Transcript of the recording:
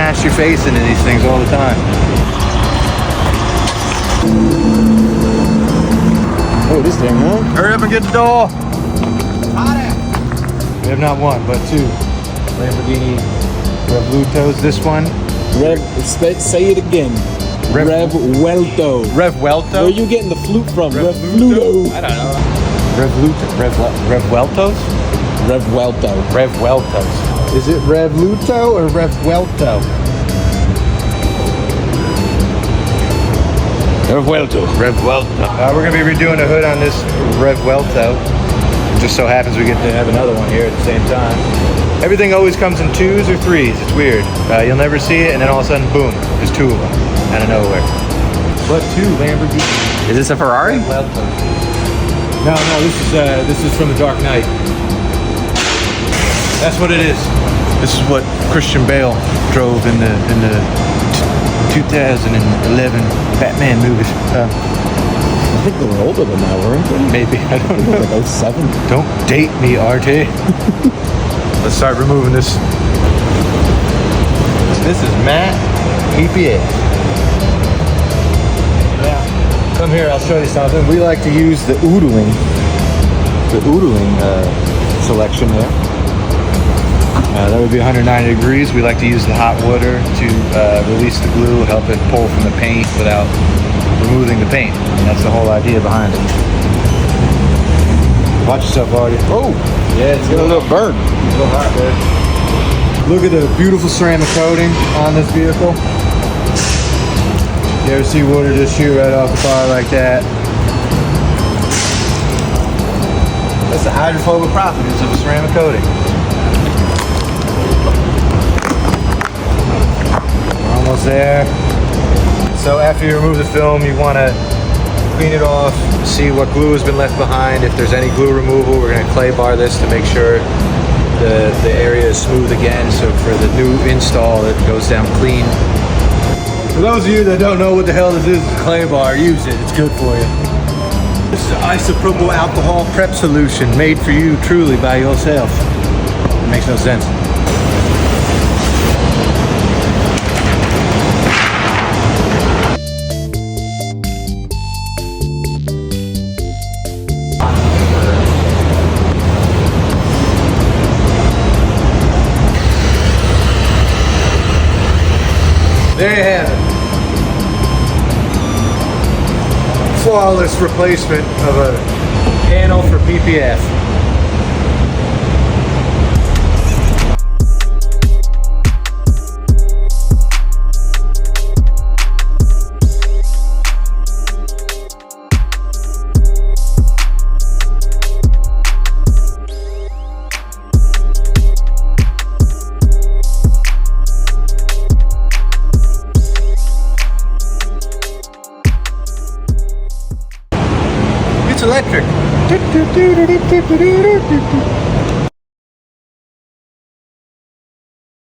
smash your face into these things all the time. Oh, this thing, huh? Hurry up and get the door. We have not one, but two Lamborghini Revueltos. This one. Say it again. Revuelto. Revuelto? Where are you getting the flute from? Revuelto? I don't know. Revueltos? Revuelto. Revueltos. Is it Revuelto or Revuelto? Revuelto. We're going to be redoing the hood on this Revuelto. It just so happens we get to have another one here at the same time. Everything always comes in 2s or 3s. It's weird. You'll never see it, and then all of a sudden, boom, there's 2 of them out of nowhere. What 2 Lamborghini? Is this a Ferrari? No, this is from The Dark Knight. That's what it is. This is what Christian Bale drove in the 2011 Batman movies. I think they were older than that, weren't they? Maybe, I don't know. Like 07. Don't date me, RT. Let's start removing this. This is Matt PPF. Now, come here, I'll show you something. We like to use the oodling selection here. That would be 190 degrees. We like to use the hot water to release the glue, help it pull from the paint without removing the paint. And that's the whole idea behind it. Watch yourself, Artie. Oh! Yeah, it's got a little burn. It's a little hot there. Look at the beautiful ceramic coating on this vehicle. You ever see water just shoot right off the car like that? That's the hydrophobic properties of a ceramic coating. We're almost there. So after you remove the film, you want to clean it off, see what glue has been left behind. If there's any glue removal, we're going to clay bar this to make sure the area is smooth again. So for the new install, it goes down clean. For those of you that don't know what the hell this is, a clay bar, use it. It's good for you. This is an isopropyl alcohol prep solution made for you truly by yourself. It makes no sense. There you have it. Flawless replacement of a panel for PPF. It's electric.